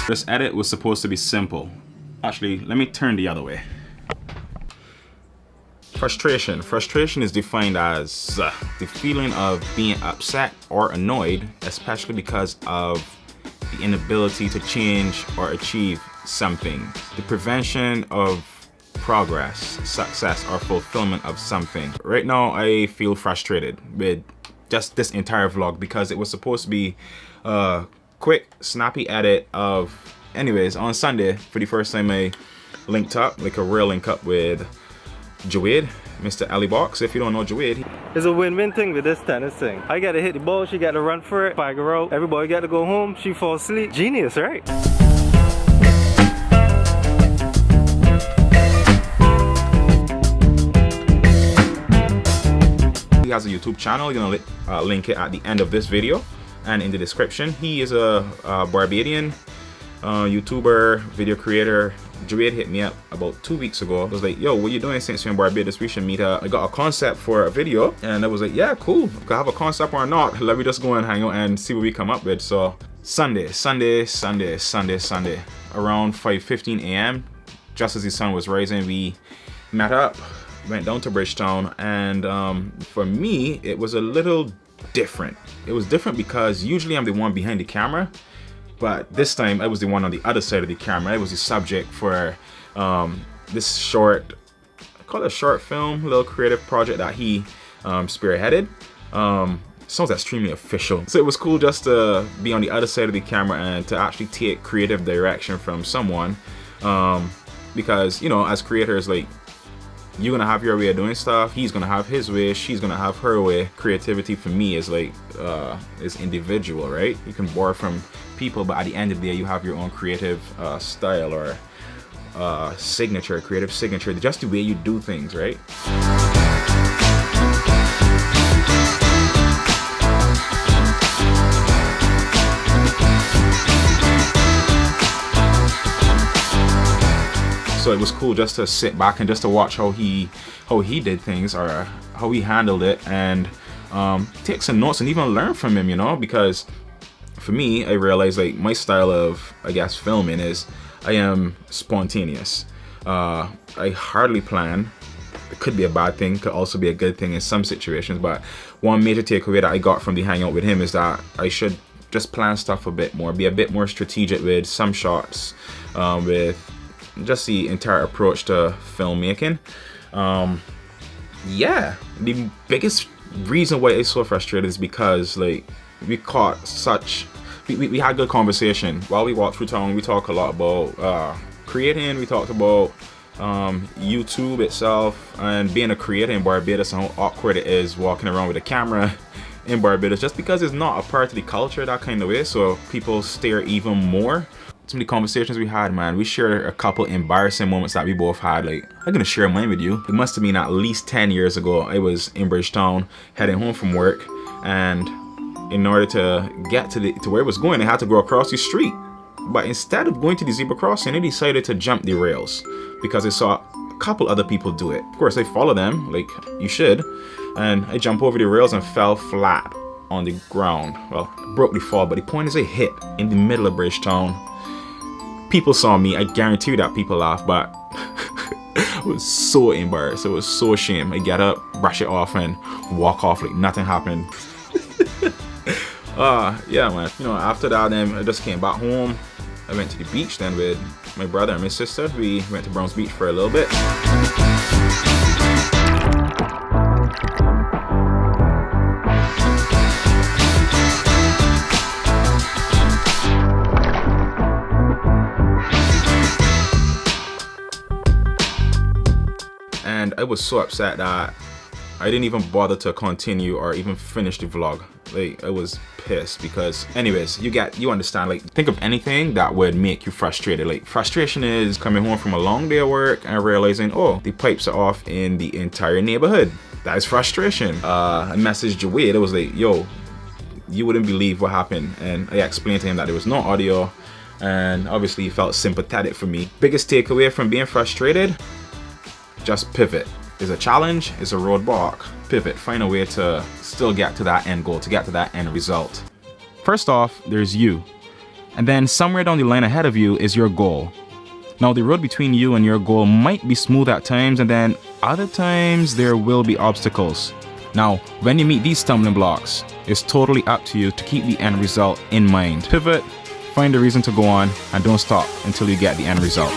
This edit was supposed to be simple. Actually, let me turn the other way. Frustration. Frustration is defined as the feeling of being upset or annoyed, especially because of the inability to change or achieve something. The prevention of progress, success, or fulfillment of something. Right now, I feel frustrated with just this entire vlog because it was supposed to be a quick, snappy edit of... Anyways, on Sunday, for the first time I linked up, like a real link up with Jawade, Mr. Ali Box. If you don't know Jawade, it's a win-win thing with this tennis thing. I gotta hit the ball, she gotta run for it, figure out. Everybody gotta go home, she falls asleep. Genius, right? he has a YouTube channel. You're gonna link it at the end of this video and in the description. He is a Barbadian YouTuber, video creator. Jawade hit me up about 2 weeks ago. I was like, yo, what you doing since you're in Barbados? We should meet up. I got a concept for a video, and I was like, yeah, cool. If I have a concept or not, let me just go and hang out and see what we come up with. So Sunday, around 5:15 a.m., just as the sun was rising, we met up, went down to Bridgetown, and for me, it was a little different. It was different because usually I'm the one behind the camera, but this time I was the one on the other side of the camera. I was the subject for this short, I call it a short film, little creative project that he spearheaded. Sounds extremely official. So it was cool just to be on the other side of the camera and to actually take creative direction from someone. Because, you know, as creators, like, you're gonna have your way of doing stuff, he's gonna have his way, she's gonna have her way. Creativity for me is like is individual, right? You can borrow from people, but at the end of the day, you have your own creative style or signature, creative signature, just the way you do things, right? So it was cool just to sit back and just to watch how he did things, or how he handled it, and take some notes and even learn from him, you know, because for me, I realized like my style of, I guess, filming is I am spontaneous. I hardly plan. It could be a bad thing, could also be a good thing in some situations, but one major takeaway that I got from the hangout with him is that I should just plan stuff a bit more, be a bit more strategic with some shots, with just the entire approach to filmmaking. Yeah, the biggest reason why it's so frustrated is because like we caught such, we had good conversation while we walked through town. We talked a lot about creating. We talked about YouTube itself and being a creator in Barbados and how awkward it is walking around with a camera in Barbados, just because it's not a part of the culture that kind of way, so people stare even more. Some of the conversations we had, man, we shared a couple embarrassing moments that we both had. Like, I'm gonna share mine with you. It must have been at least 10 years ago. I was in Bridgetown heading home from work, and in order to get to where I was going, I had to go across the street. But instead of going to the zebra crossing, I decided to jump the rails because I saw a couple other people do it. Of course, I followed them, like you should, and I jumped over the rails and fell flat on the ground. Well, broke the fall, but the point is I hit in the middle of Bridgetown. People saw me. I guarantee you that people laughed, but I was so embarrassed. I was so ashamed. I get up, brush it off, and walk off like nothing happened. Yeah, man. You know, after that, then I just came back home. I went to the beach then with my brother and my sister. We went to Browns Beach for a little bit. And I was so upset that I didn't even bother to continue or even finish the vlog. Like, I was pissed because, anyways, you understand, like, think of anything that would make you frustrated. Like, frustration is coming home from a long day of work and realizing, oh, the pipes are off in the entire neighborhood. That is frustration. I messaged Jawade. I was like, yo, you wouldn't believe what happened. And I explained to him that there was no audio, and obviously he felt sympathetic for me. Biggest takeaway from being frustrated: just pivot. It's a challenge, it's a roadblock. Pivot, find a way to still get to that end goal, to get to that end result. First off, there's you. And then somewhere down the line ahead of you is your goal. Now, the road between you and your goal might be smooth at times, and then other times there will be obstacles. Now, when you meet these stumbling blocks, it's totally up to you to keep the end result in mind. Pivot, find a reason to go on, and don't stop until you get the end result.